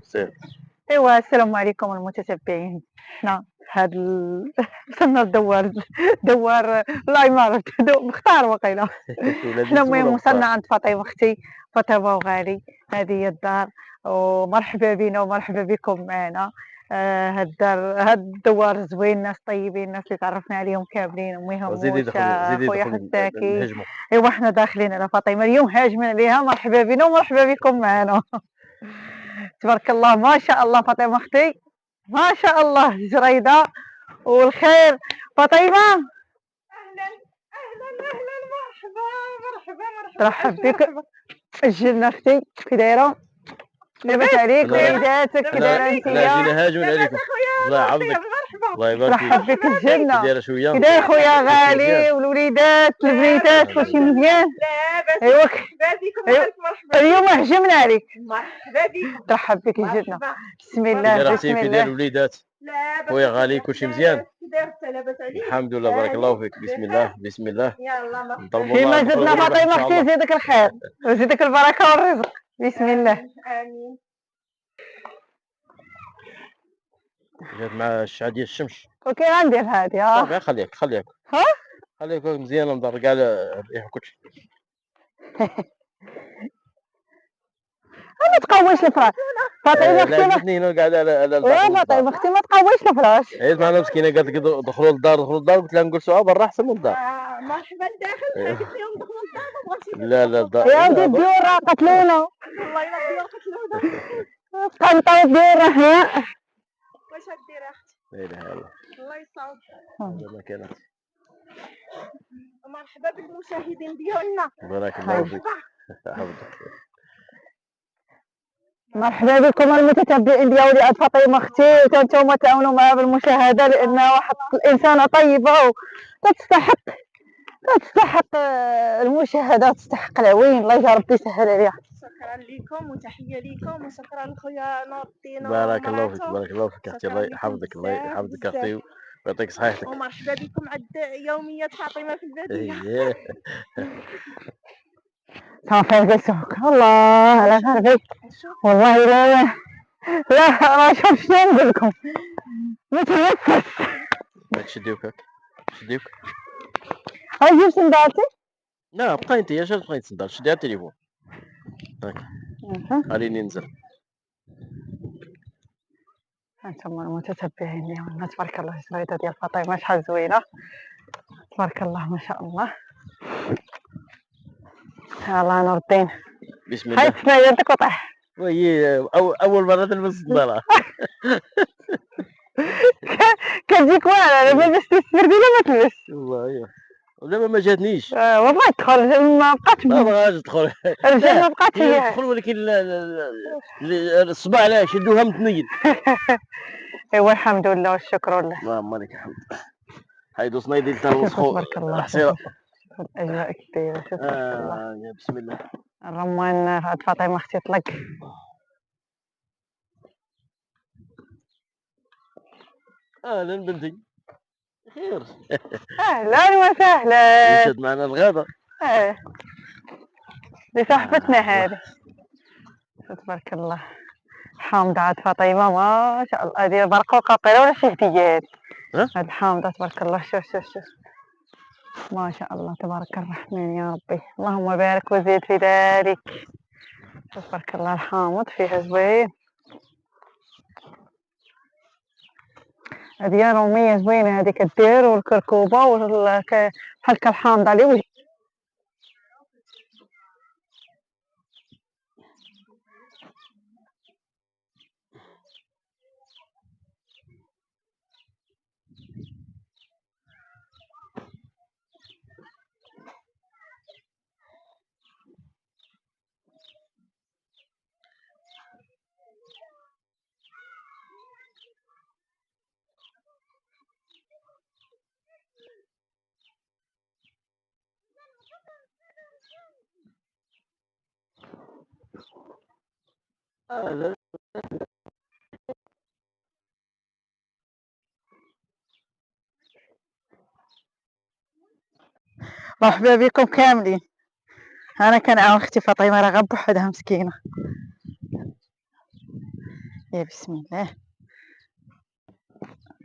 سير. ايوا السلام عليكم المتتبعين. حنا هاد وصلنا لدوار والله ما عرفت مختار وقيلا. ولادي حنا يسولوا المهم وصلنا مختار. عند فاطمة اختي، فاطمة وغالي. هذه هي الدار، ومرحبا بنا ومرحبا بكم معنا. هاد الدوار زوين، ناس طيبين، ناس اللي تعرفنا عليهم كاملين، ما زيدي يهموش. دخل زيدي خويا دخل حساكي. نهجموا. ايوا حنا داخلين على فاطمة اليوم، هاجمين عليها. مرحبا بنا ومرحبا بكم معنا. تبارك الله، ما شاء الله فاطمة اختي، ما شاء الله جريدة والخير. فاطمة اهلا اهلا اهلا، مرحبا مرحبا مرحبا، ترحب ألف بك. مرحبا. الجنة اختي كي دايرة؟ لاباس عليك وليداتك؟ كي دايرة حنا انتيا؟ جينا هاجمين لاباس عليكم. اخويا الله لطيف، يعوضك. مرحبا. الله يبارك فيك. ترحب بك كي الجنة. دايره شويه؟ كي داير خويا كلشي غالي مزيان؟ والوليدات لاباس البنيتات؟ الحمد كلشي لله. مزيان؟ لاباس، ايوا مرحبا بكم أيوا. والف مرحبا. اليوم هجمنا عليك. مرحبا بكم. ترحب بك الجنة. مرحبا. بسم كي الله دايره بسم اختي؟ كي داير الله. الوليدات؟ لاباس خويا غالي أخويا، كلشي لاباس. مزيان؟ كي داير انت؟ لاباس عليك؟ الحمد لله بارك الله فيك. بسم الله بسم الله. يلا مرحبا. نطلبوا الله فيما دخول زدنا الربح ان فاطمة شاء اختي الله. يزيدك الخير ويزيدك البركة والرزق. بسم الله. امين امين. جات مع الشعاع ديال الشمس. وكي غندير هادي صافي خليك ها خليك مزيانه مدار كاع الريح وكلشي. ما تقويش الفراش فاطمة اختي. لعبتني هنا قاعده على يا داخل الدار. فاطمة اختي ما تقويش الفراش. عيط معنا مسكينه قالت لك دخلوا للدار قلت لها نجلسوا برا احسن من الدار. مرحبا الداخل، قالت لهم دخلوا الدار، ما بغاوش لا الدار يا ودي الديور راه قتلونا، والله الا الديور قتلونا. قنطوا الديور هنا. واش غدير اختي؟ لا اله الا الله. الله يصاوب. هذا ما كانت. مرحبا بالمشاهدين ديالنا. بارك الله فيك. حفظك. مرحبا بكم المتتبعين ديال ولاد فاطمة اختي، وانتم تعاونوا معها بالمشاهدة لأنها واحد الإنسانة طيبة وتستحق المشاهدة وتستحق العوين. الله يا ربي يسهل عليها. شكرا لكم وتحيه لكم وشكرا لخويا نور الدين بارك الله فيك ومراته. بارك الله فيك اختي. الله يحفظك الله يحفظك اختي ويعطيك صحيحتك. ومرحبا بكم عند يومية فاطمة في البادية. صافي جلسوك الله على قلبي والله. لا ما شوف شنو نقول لكم، متنفس. تشديوك هاك شديوك. هاي جيب سندالتي. لا بقاي انت اش بقيت تسندال؟ شدي على التليفون هاك خليني ننزل. هانتوما المتتبعين ديالنا تبارك الله. الجريدة ديال فاطمة شحال زوينة تبارك الله ما شاء الله. الله نور الدين. بسم الله. هاي تسمع يدك وطيح. وهي اول مره تلبس الصنداله. كتجيك واعرة لما باش تستفردي لا ما تلبس. والله ايوا ودابا ما جاتنيش. والله تدخل ما بقاتش ما بغاش تدخل. الرجال ما بقاتش هي فيها. تدخل ولكن الصباع لا شدوها متنيل. ايوا الحمد لله والشكر لله. اللهم لك الحمد. حيدو صنايدي تلوسخو تبارك الله. الحصيره. الاجواء كثيره. شوف تبارك الله. بسم الله. الرمان عاد فاطمه اختي طلق. اهلا بنتي خير. اهلا وسهلا. مشات معنا الغابه. دي صاحبتنا هذه. تبارك الله. حامضة عاد فاطمه ما شاء الله. هذه برقوقه قيره ولا شي هديه هذه؟ هاد الحامضه تبارك الله. شوف ما شاء الله تبارك الرحمن يا ربي. اللهم بارك وزيد في ذلك. تبارك الله. الحامض فيها زوين. هذه رومية زوينة هذيك الدير والكركوبة بحال الحامضة اللي وجه. مرحبا بكم كاملين. انا كنعاون اختي فاطمه راه غير بوحدها مسكينه. يا بسم الله.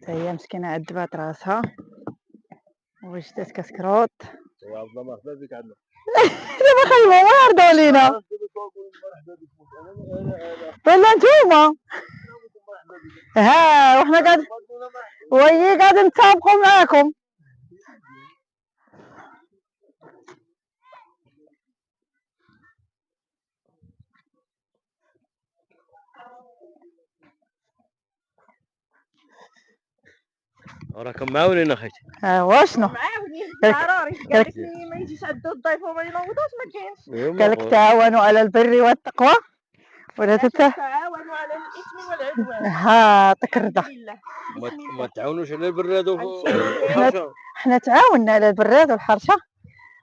هي مسكينة عدبات راسها وجدت كسكروط. يا عبد الله مرحبا بك عندنا. دابا خليهم يعرضوا علينا ولا نتوما. ها وحنا قاعد وهي قاعدين نتسابقوا معاكم. راكم معاونين اخيتي. واشنو معاونين ضروري. قال لك ما يجيش عندو الضيف وما ينوضوش ما كاينش. قال لك تعاونوا على البر والتقوى ولا تعاونوا على الاثم والعدوان. ها تكرده. ما تعاونوش على البراد حنا تعاوننا على البراد والحرشه.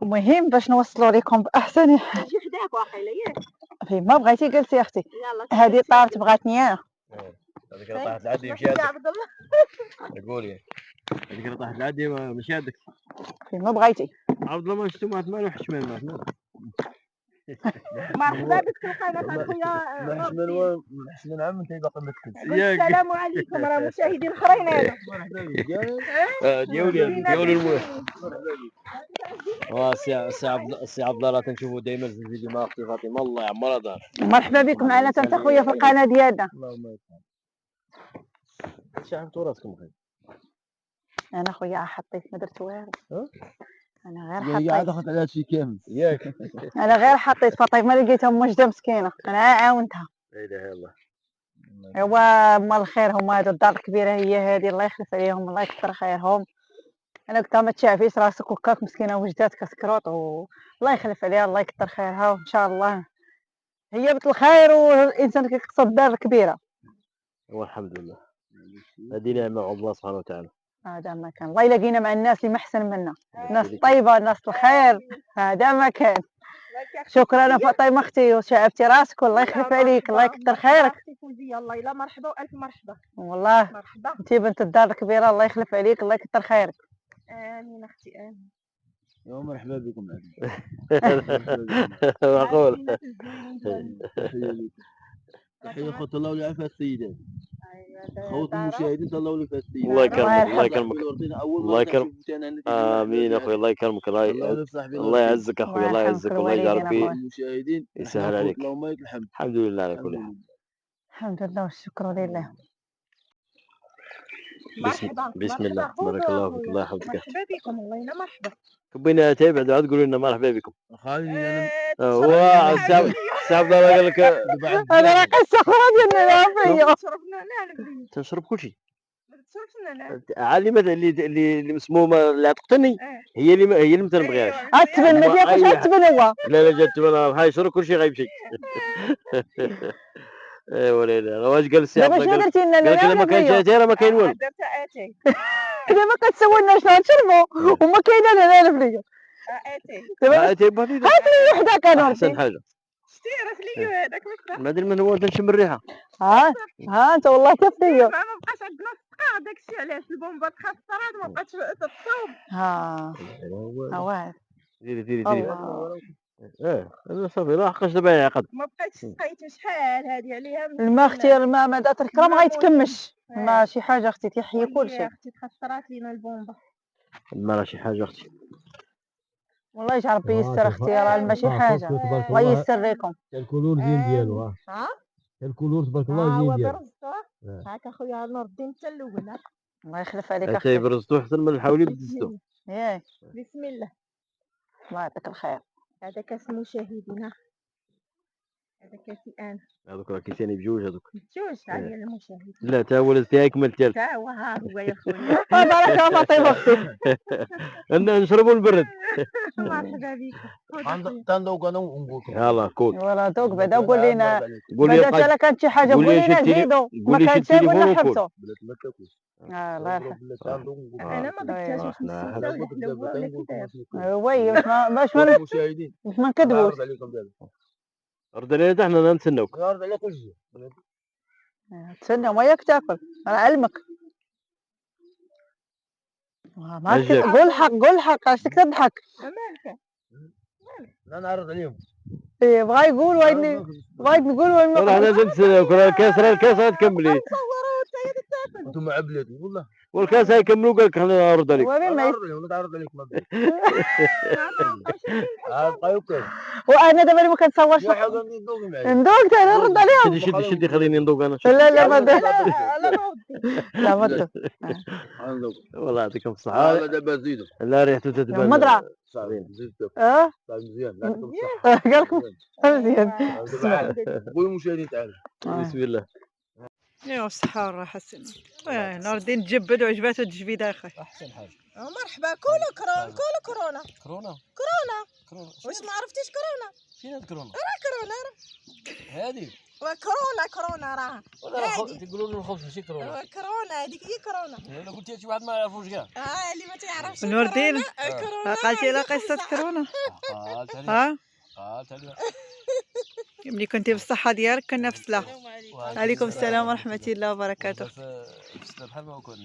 المهم باش نوصلوا لكم باحسن حال. نجي حداك واقيلا ياك. فين ما بغيتي جلسي اختي. هذه طارت بغاتني انا. هذيك راه طاحت العادي ماشي عندك. عبد الله قولي هذيك راه طاحت العادي ماشي عندك. فين ما بغيتي. عبد الله ما شفتو ما عرفت مالو حشمان ما عرفت مرحبا بك في القناه اخويا حشمان عام انت باقي ما تكتبش. السلام عليكم راه مشاهدين اخرين هادو. مرحبا بك ديولي المهم. سي عبد الله راه تنشوفو دائما في الفيديو مع اختي فاطمه الله يعمرها دار. مرحبا بكم معنا انت خويا في القناه ديالنا. اللهم يسلمك. شحال راسكم خير. انا خويا حطيت ما درت والو. انا غير حطيت. قاعده خدت على هادشي كامل ياك. انا غير حطيت فاطمه لقيتها موجده مسكينه انا عاونتها. لا اله الا الله. ايوا مال الخير هما هادو الدار الكبيره هي هادي الله يخلف عليهم الله يكثر خيرهم. انا قلت ما تشافيش راسك وكاك مسكينه وجدات كسكروط والله يخلف عليها الله يكثر خيرها وان شاء الله هي بنت الخير والانسان كيقصد الدار الكبيره. والحمد لله هذه نعمه الله سبحانه وتعالى. هذا ما كان الله يلاقينا مع الناس اللي محسن منا ناس طيبه ناس الخير هذا ما كان. شكرا فاطمه اختي وشعبتي راسك والله يخلف عليك الله يكثر خيرك. الله يلا مرحبا والف مرحبا. والله مرحبا انت بنت الدار الكبيره الله يخلف عليك الله يكثر خيرك. امين اختي امين. يا مرحبا بكم. معقول. تحية خوت الله والعافية السيدات. خوت المشاهدين الله والعافية السيدات. الله يكرمك الله يكرمك الله يكرمك. امين اخوي الله يكرمك الله يعزك اخوي الله يعزك والله يجعل فيه المشاهدين يسهل عليك. اللهم لك الحمد. الحمد لله على كل حال. الحمد لله والشكر لله. بسم الله بارك الله فيك الله يحفظك. مرحبا بكم الله يلا مرحبا. كبينا تابع عاد تقولوا لنا مرحبا بكم. خالي واه السعب قال لك انا راه قصه اخرى ديالنا فيا. تنشرب كل شيء. تشرفنا عالمة اللي مسمومه اللي عتقتني هي اللي ما تنبغيهاش. تبن ما فيهاش تبن هو. لا جات تبن هاي شرب كل شيء غيمشي. ايوا لا واش قال السي عبد الله؟ درتي لنا قال لك ما كاينش اتاي راه ما كاين والو. درت اتاي. دابا كتسولنا شنو نشربوا وما كاينه لا الفريق. اتاي. دابا اتاي بغيتي هات لي وحده كانوا احسن حاجه. شتي راه لي هذاك ما ادري من هو نشم الريحه. ها انت والله تفريق. ما بقاش عندنا الصقع داكشي علاش البومبا تخسرات ما بقاتش تتصوب. ها واعر. ديري انا صافي راه حقاش دابا يعقد. ما بقيتش سقيت شحال هادي عليها الماء اختي الماء ما دات الكرام غيتكمش ما شي حاجه اختي تيحيي كلشي. اختي تخسرات لينا البومبا. الماء راه شي حاجه اختي. والله يجعل ربي ييسر اختي راه ماشي حاجه الله ييسر لكم. الكولور زين ديالو الكولور تبارك الله زين ديالو. هاك اخويا نور الدين حتى الاول. الله يخلف عليك اختي. برزتو حتى من الحولي بدزتو. ياك بسم الله الله يعطيك الخير. هذا كاس مشاهدينا هذا كاسي انا. هذوك راه كيساني بجوج هذوك. بجوج على المشاهدين. لا تا هو تاعي يكمل الثالث. تا هو ها هو يا خويا. بارك الله فاطمه اختي. نشربوا البرد. مرحبا بكم. تندوق انا ونقول لكم يلا كول. ولا دوق بعدا قول لنا قول لي بعدا كانت شي حاجه قول لنا زيدوا ما كانش ولا حبسوا. ما تاكلش. الله يرحم. انا ما درتهاش واش نسيتها ولا كذاب. وي باش ما نكذبوش. رد علينا حنا نتسناوك. يعرض على كل شيء. تسنى وياك تاكل على علمك. قول الحق اش تضحك. مالك لا نعرض عليهم. إيه بغا يقول وين بغيت نقول وين ما والله انا زلت الكاس تكملي انتم عبلتي والله والكاس هيكملوا قال لك انا ارد عليك وين ما ولا تعرض عليك ما وانا دابا اللي ما كنتصورش يا حاجه ندوق معايا ندوق تاني نرد عليهم. شدي خليني ندوق انا لا لا ما لا ما ودي. لا ما والله يعطيكم الصحة. هذا دابا زيدو لا ريحته تتبان. مضرع. صافي زيد مزيان يعطيكم قال لكم مزيان. قول المشاهدين تعالوا بسم الله. ايوا الصحة والراحة السنة. نور الدين تجبد وعجباتو التجبيدة اخي. احسن حاجه مرحبا كولو كورونا كولو كورونا كورونا كورونا واش ما عرفتيش كورونا فين هاد كورونا كورونا هذه كورونا راه هادي تقولوا له الخبز ماشي كورونا كورونا هذيك هي كورونا انا قلت شي واحد ما يعرفوش كاع اللي ما تعرفش نور الدين كورونا قالتي لا قصة كورونا. قالت عليها ها قالت عليها ملي كنتي بالصحة ديالك كنا في السلا. عليكم السلام ورحمة الله وبركاته. في بحال ما كنت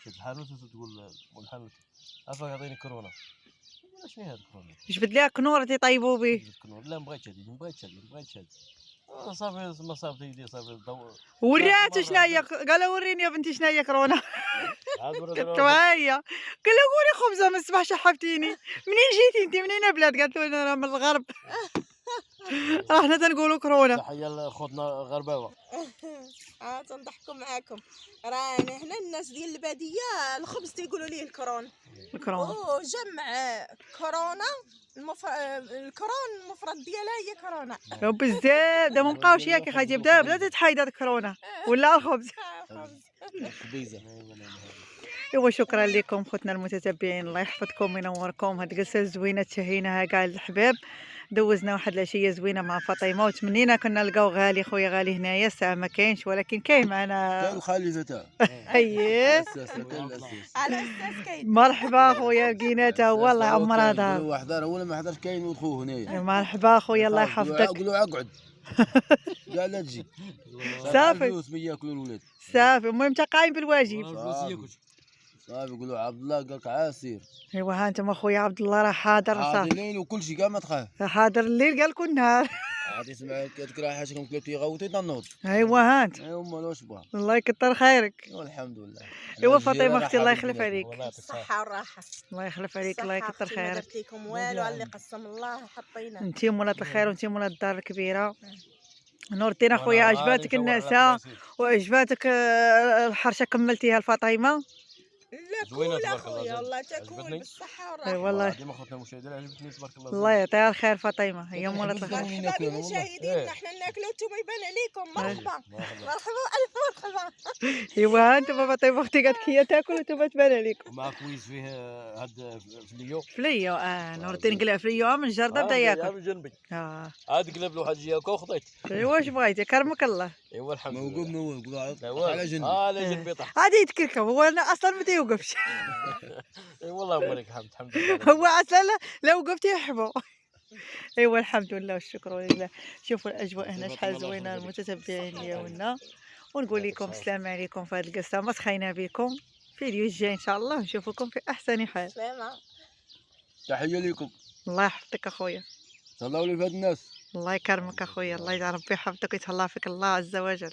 شد الحانوت وتقول مول الحانوت عفاك عطيني كورونا شنو هاد كورونا جبد ليها كنورة تيطيبوا به. كورونا لا ما بغيتش هادي ما بغيتش هادي صافي ما صافي يدي صافي وراتو شنو هي قال وريني يا بنتي شنو هي كورونا. كنت معايا قال لها قولي خبزه من الصباح شحفتيني منين جيتي انت منين بلاد قالت له انا من الغرب. راه حنا تنقولوا كورونا. تحيه لخوتنا غرباوه تنضحكوا معاكم رانا هنا الناس ديال الباديه الخبز تيقولوا ليه الكورونا وجمع كورونا الكورونا المفرد ديالها هي كورونا بزاف دا مابقاوش ياكي خايتي بدات تحيد هاد كورونا ولا الخبز. ايوا شكرا لكم خوتنا المتتبعين الله يحفظكم وينوركم. هاد الجلسه الزوينه تهيناها كاع الحباب دوزنا واحد العشيه زوينه مع فاطمه وتمنينا كنا نلقاو غالي خويا غالي هنايا الساعه ما كاينش ولكن كاين معنا كاين خالي فتاه اييه على اساس كاين مرحبا خويا لقيناته هو الله يعمرها دار. واحد دار ولا ما حضرش كاين ودخوه هنايا مرحبا خويا الله يحفظك. قولوا اقعد كاع لا تجي صافي فلوس ما ياكلوا الولاد صافي المهم تا قايم بالواجب. صافي يقولوا عبد الله قالك عاسير. ايوا ها انتم اخويا عبد الله راه حاضر حاضر صافي الليل وكل شيء كاع ما تخاف حاضر الليل قال لكم النهار. عاد يسمع كتكره حاجه كنت يغوتي تنوض ايوا ها انت ايوا امال واش بغا الله يكثر خيرك. والحمد لله. ايوا فاطمه اختي الله يخلف عليك الصحه والراحه الله يخلف عليك الله يكثر خيرك. ما درت لكم والو على اللي قسم الله حطينا انتي مولات الخير وانتي مولات الدار الكبيره. نور الدين اخويا عجباتك النعسه وعجباتك الحرشه كملتيها لفاطمه. لا كول اخويا والله تاكل بالصحه والراحه. اي والله ديما خوتنا المشاهدين عجبتني تبارك الله. الله يعطيها الخير فاطمه هي مولات الخير. مرحبا بالمشاهدين حنا ناكلوا انتم يبان عليكم. مرحبا مرحبا الف مرحبا. ايوا انتم فاطمه اختي قالت لك هي تاكل وانتم تبان عليكم. مع كويس فيه هاد فليو فليو نور الدين قلع فليو من الجرده بدا ياكل. من جنبي عاد قلب له حاجه ياكل وخطيت. ايوا واش بغيتي كرمك الله. ايوا الحمد لله موقف نقول على جنبي على جنبي طاح عادي يتكركب هو انا اصلا ما تيوقفش. اي والله ولك الحمد لله. هو اصلا لا وقفت يحبو. ايوا الحمد لله والشكر لله. شوفوا الاجواء هنا شحال زوينه المتتبعين ديالنا ونقول لكم السلام عليكم في هذه القصه ما سخينا بكم. فيديو الجاي ان شاء الله نشوفكم في احسن حال. سلامه تحيه لكم. الله يحفظك اخويا. تهلاو لي في هاد الناس. الله يكرمك اخويا الله يا ربي يحفظك ويتهلا فيك الله عز وجل.